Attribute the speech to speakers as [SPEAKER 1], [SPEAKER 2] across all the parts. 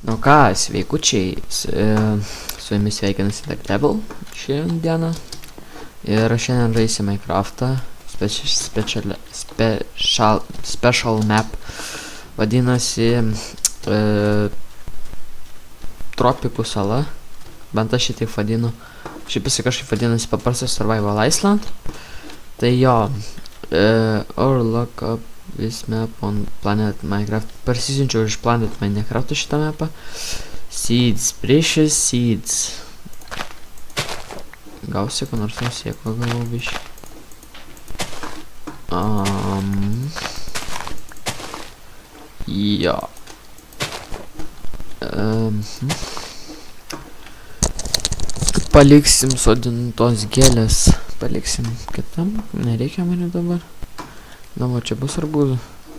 [SPEAKER 1] Nu ką, sveikučiai, su jumis sveikinasi Devil šiandieną ir šiandien žaisime Minecraftą special map, vadinasi Tropikų sala, bent aš šitaip vadinu, šiaip jisai kažkaip vadinasi paprastas Survival Island, tai jo, or look up this map on Planet Minecraft, persisiunčiau iš Planet Minecraft šitą mapą, seeds, precious seeds, gausi ko nors nusieko galvo biškį, jo, paliksim sodintos gėlės, paliksim kitam, nereikia mane dabar. Na, va, čia bus arbūzų.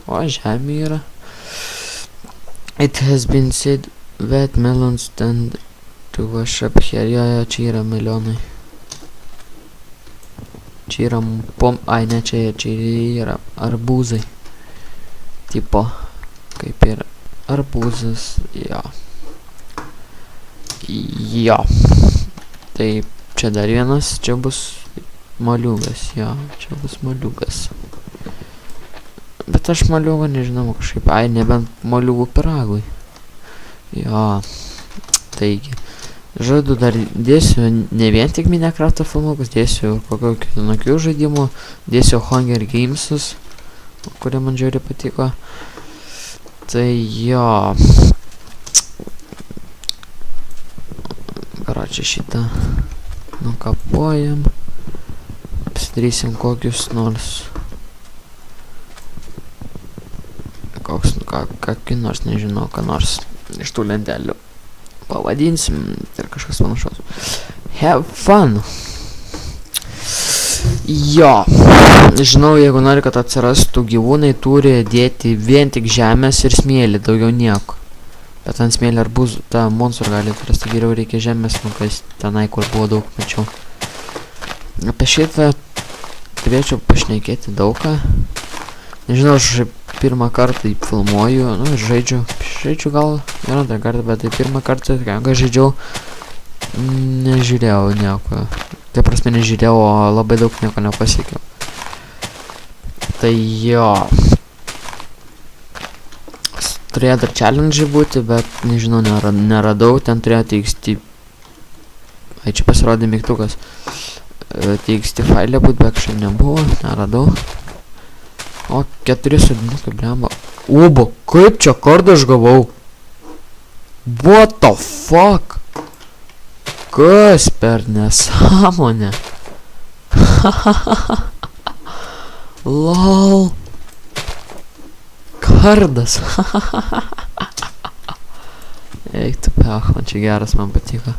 [SPEAKER 1] O, žemė yra. It has been said that melons tend to wash up here. Jo, čia yra melionai. Čia yra ne, čia yra arbūzai. Tipo, kaip yra arbūzas, jo. Jo. Tai čia dar vienas, čia bus moliūgas, jo, čia bus moliūgas. Bet aš moliūgo nežinau kažkaip, nebent moliūgų pyragui. Jo, taigi, žadu dar dėsiu ne vien tik Minecraft'o filmukus, dėsiu kokio kitokių žaidimų, dėsiu Hunger Gamesus, kurie man žiauriai patiko. Tai jo, karočią šitą nukapuojam, pasidarysim kokius nors, kokį nors, nežinau, ką nors iš tų lentelių pavadinsim ir kažkas panašaus. Have fun! Jo, žinau, jeigu nori, kad atsirastų gyvūnai, turi dėti vien tik žemės ir smėlį, daugiau nieko. Bet ant smėlį arbūzų, tą monstrų gali atrasti, geriau reikia žemės nukasti tenai, kur buvo daug mačiau. Apie šitą turėčiau pašnekėti daugą. Nežinau, aš pirmą kartą filmuoju, nu, žaidžiu gal ir antrą kartą, bet tai pirmą kartą, kai žaidžiau, nežiūrėjau nieko. Tai prasme nežiūrėjau, o labai daug nieko nepasiekiau. Tai jo. Turėjo dar challenge būti, bet nežinau, neradau, ten turėjo TXT. Čia pasirodė mygtukas. TXT failė būt, bet kažkaip nebuvo, neradau. O, 4 sodinukai, blemba. Ubo, kaip čia kardą aš gavau? What the fuck? Kas per nesąmonę? Lol. Kardas. Eik tu pech, man čia geras, man patiko.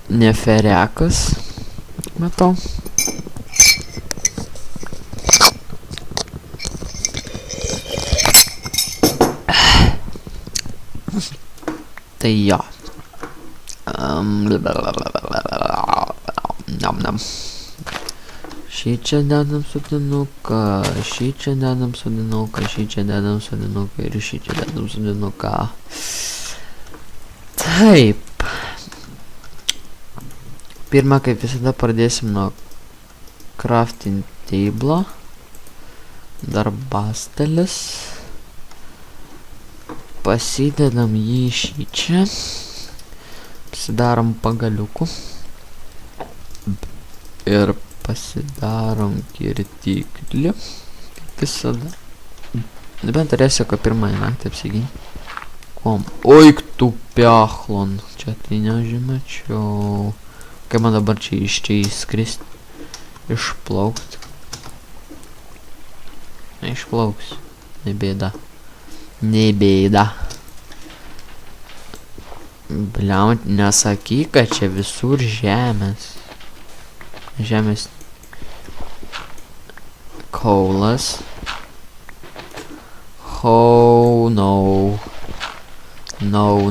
[SPEAKER 1] Neferekas. Matau. Tai jo. Šį čia dedam sodinuką, šį čia dedam sodinuką, šį čia dedam sodinuką ir šį čia dedam sodinuką. Taip. Pirmą, kaip visada, pradėsim nuo crafting table, darbastelis, pasidedam jį šį čia, pasidarom pagaliukų ir pasidarom kirtiklį, kaip visada. Bent turėsiu, kad pirmąją naktį apsiginti. Kom? Oik tu pechlon, čia tai nežimačiau. Kaip man dabar čia išskristi, išplaukti. Neišplauks, nebėda. Nebėda. Bliam, nesakyk, kad čia visur žemės. Žemės kaulas. Oh no. No.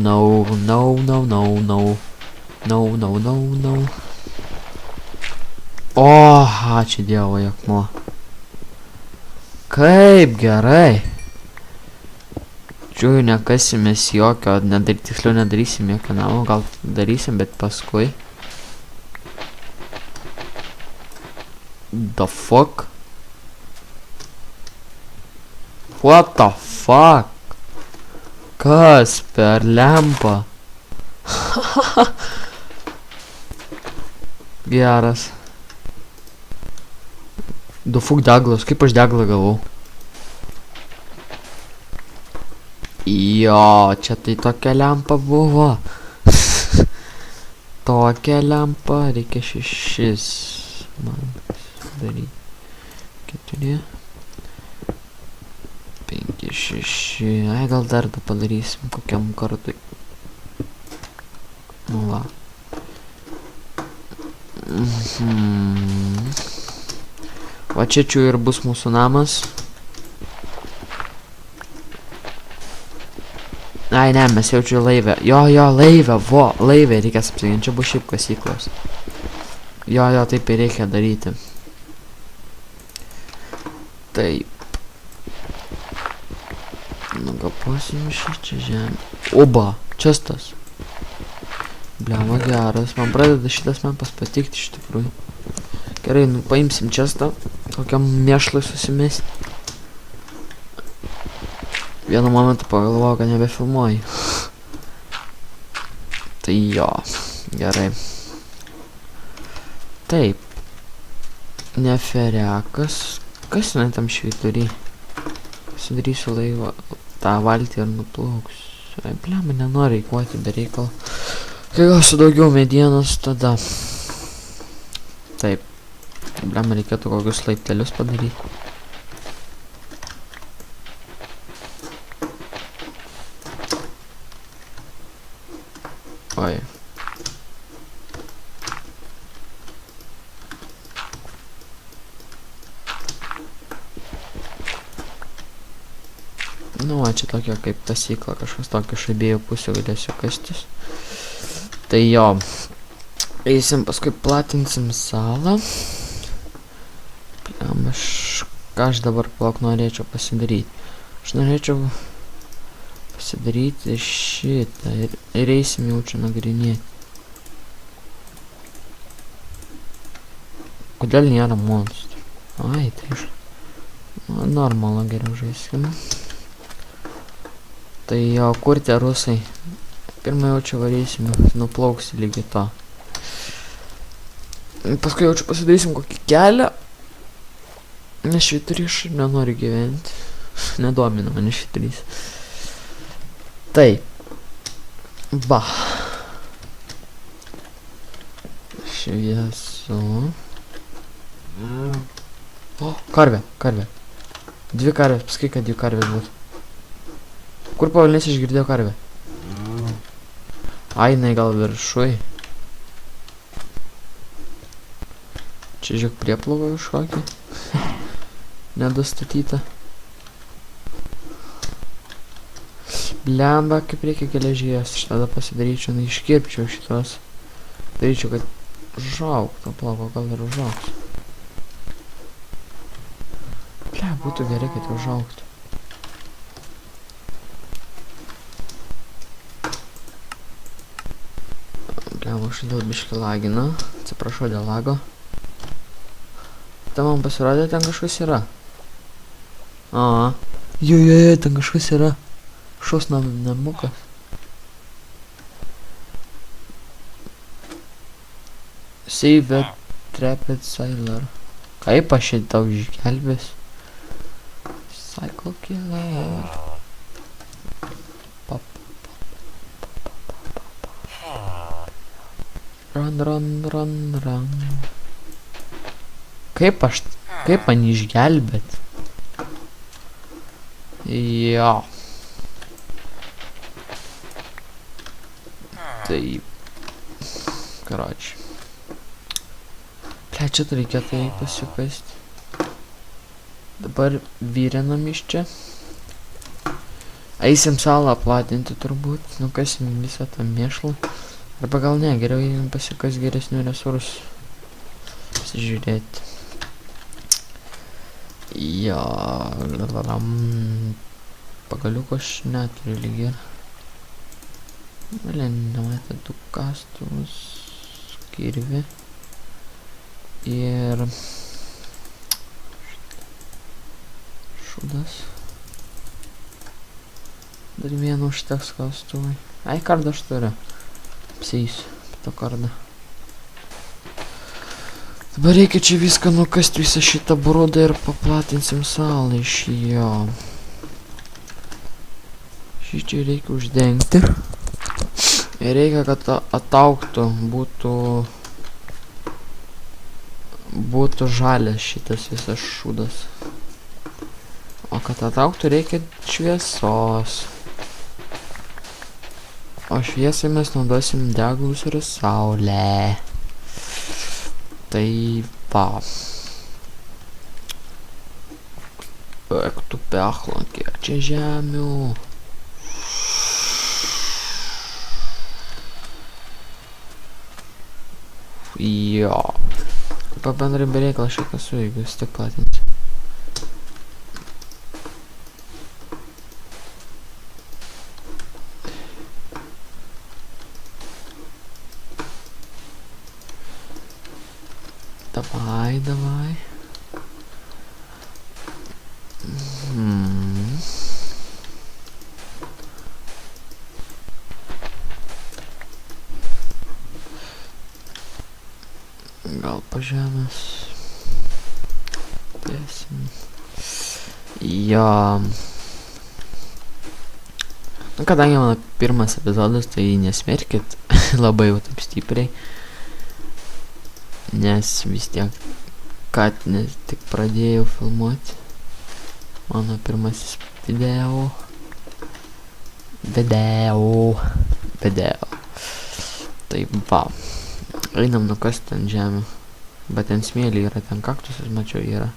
[SPEAKER 1] No. O, ačiū Dievui, akmuo. Kaip gerai. Čiūjų nekasimės jokio, tiksliau nedarysim jokio namo, gal darysim, bet paskui. The fuck? What the fuck? Kas per lempą? Geras. The fuck deglas, kaip aš deglą gavau? Jo, čia tai tokia lempa buvo. Tokia lempa, reikia 6 man daryti. 4 5, 6. Ai, gal dar padarysim kokiam kartui. Nu va. Va čia ir bus mūsų namas. Ai, ne, mes jaučiu laivę. Jo, laivę, laivę reikės apsiginti. Čia bus šiaip kasyklos. Jo, taip ir reikia daryti. Taip. Nugaposim čia žemę. Oba, čestas. Bliama geras. Man pradeda šitas man patikti iš tikrųjų. Gerai, paimsim čestą. Kokiam mėšlai susimesti. Vienu momentu pagalvojau, kad nebefilmuoju. Tai jo, gerai. Taip. Neferekas. Kas jinai tam švyturį? Sudarysiu laivą, tą valtį ir nuplauksiu. Ai, blema, nenori eikvoti be reikalo. Kai gausiu daugiau medienos, tada. Taip. Blema, reikėtų kokius laiptelius padaryti. Oi. Nu, čia tokia kaip tasykla, kažkas tokio iš abiejų pusių galėsiu kastis. Tai jo. Eisim, paskui platinsim salą. Ką aš dabar plauk norėčiau pasidaryti? Aš norėčiau pasidaryti šitą ir eisim jau čia nagrinėti. Kodėl nėra monstrų? Ai, tai iš... Normalą geriau žaiskime. Tai jo, kur tie rusai? Pirmą jau čia varysime, nuplauksi lygiai to. Paskui jau čia pasidarysim kokį kelią. Nes švyturys aš nenoriu gyventi. Nedomina mane švyturys. Taip. Va. Šviesu. O, karvė. 2 karvės, pasakai, kad 2 karvės bus. Kur pavalnės išgirdėjo karvę? Ai, jinai gal viršui. Čia žiūrėk prieplauko kažkokį. Nedastatyta. Blemba, kaip reikia geležies. Aš tada pasidaryčiau, iškirpčiau šitos. Daryčiau, kad užaugtų. Plauko gal ir užaugs. Blem, būtų gerai, kad užaugtų. Blem, aš dėl biškį lagina. Atsiprašau dėl lago. Tai man pasirodė, ten kažkas yra. A. Jo, ten kažkas yra. Šos namukas. Save Trapped Sailor. Kaip aš šitą tau išgelbės? Cycle Killer. Run. Kaip man išgelbėt? Jo. Taip. Karoči. Čia reikėtų jai pasikasti. Dabar vyrinam iš čia. Eisim salą platinti turbūt. Nukasim visą tą mėšlą. Arba gal ne, geriau jį pasikas geresnių resursų. Pasižiūrėti. Jo, pagaliuko aš neturiu lygiai. Nematė du kastuvus, kirvi ir šūdas. Dar vienu užteks kastuvai. Ai, kardą aš turiu. Apsėsiu to kardą. Dabar reikia čia viską nukasti, visą šitą brudą ir paplatinsim salą iš jo. Šį čia reikia uždengti. Ir reikia, kad ataugtų, būtų žalias šitas visas šūdas. O kad ataugtų, reikia šviesos. O šviesai mes naudosim deglus ir saulę. Tai va. Ek tu pechlan, kiek čia žemių. Jo. Pabendrai bereikala šitą su, jeigu vis tik platinsiu. Давай. Gal pažemės. Dėsim. Jo. Nu, kadangi mano pirmas epizodas, tai nesmerkit labai jau taip stipriai. Nes vis tiek, kad tik pradėjau filmuoti mano pirmasis video. Tai va, einam nukasti ant žemių, bet ten smėlį yra, ten kaktusas mačiau yra.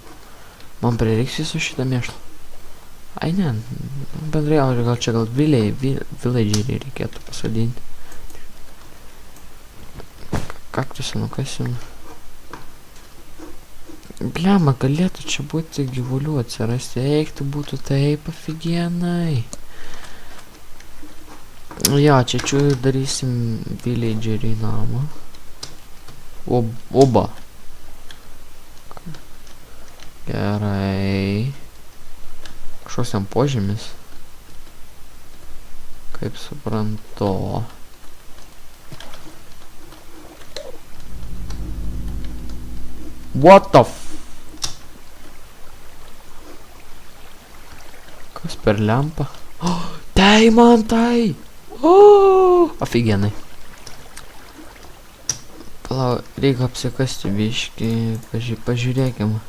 [SPEAKER 1] Man prireiks viso šitą mėšlą. Ai ne, bendrai, gal čia gal villageriai reikėtų pasodinti. Kaktusą nukasim. Bliama, galėtų čia būti gyvulių atsirasti, eiktų būtų taip aфиgenai. Jo, čia darysim villageriai namą. Oba. Gerai. Kažkoks ten požymis. Kaip suprantu. What the f... Kas per lempą? Oh, deimantai! Oh, aфиgenai. Palau, reikia apsikasti biškį, pažiūrėkim.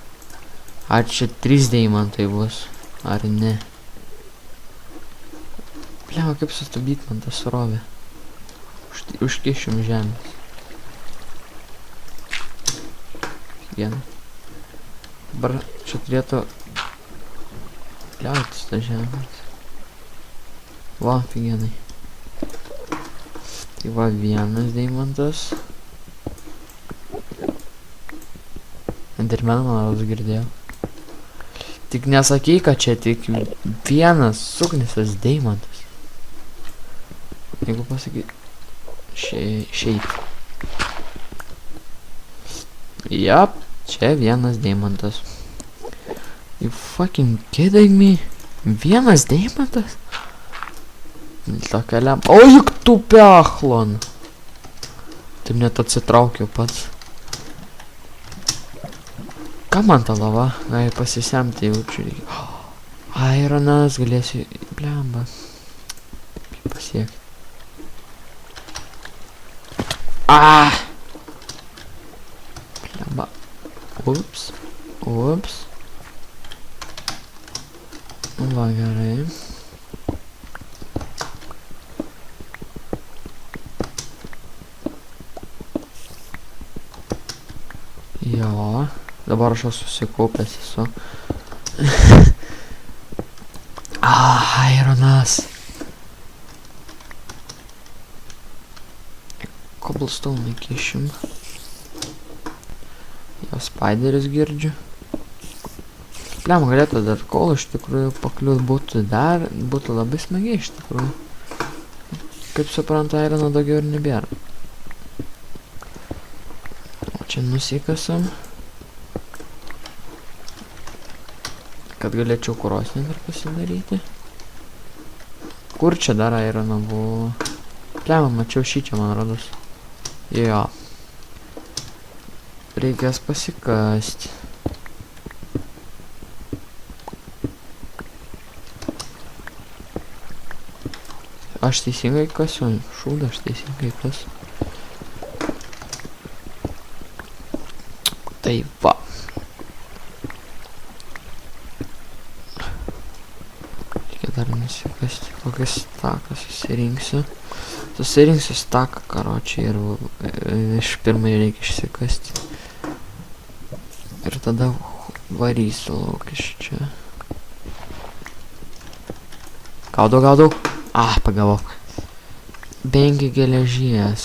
[SPEAKER 1] Ar čia 3 deimantai bus, ar ne? Bliau, kaip sustabdyti man tą srovę? Užkišim žemės. Aфиgenai. Dabar čia turėtų liautis tą žemės. Va, aфиgenai. Tai va, vienas deimantas. Enderman man girdėjau. Tik nesakyk, kad čia tik vienas suknisas deimantas. Jeigu pasakyt šiaip. Jap, čia vienas deimantas. You fucking kidding me? Vienas deimantas? Tokia lempa. O, juk tu pechlon. Taip net atsitraukiau pats. Ką man ta lava? Gai pasisemti jaučiu reikia. Ironas, galėsiu... Blemba. Kaip pasiekti. Blemba. Ups. Va, gerai. Jo. Dabar aš susikaupęs esu. Ironas. cobblestone įkišim. Jo spideris girdžiu. Lem galėtų dar kol iš tikrųjų pakliūt būtų labai smagiai iš tikrųjų. Kaip suprantu, irono daugiau ir nebėra. O čia nusikasam. Kad galėčiau krosnį dar pasidaryti. Kur čia dar irono buvo? Lem, mačiau šį čia, man rodos. Jo. Reikės pasikasti. Aš teisingai kasiu, šūdą aš teisingai kasiu. Tai va. Reikia dar nusikasti, kokias staką susirinksiu. Susirinksiu staką, karočiui, ir iš pirmai reikia išsikasti. Ir tada varysiu lauk iš čia. Gaudau. Pagavau. 5 geležies.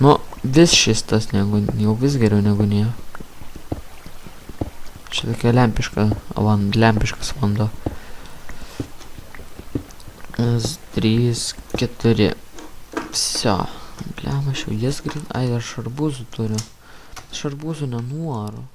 [SPEAKER 1] Nu, vis šis tas jau vis geriau negu nieko. Čia tokia lempiškas vanduo. 3, 4. Vsio. Blem, aš jau jas greit. Ai, aš šarbūzų turiu. Šarbūzų nenuoru.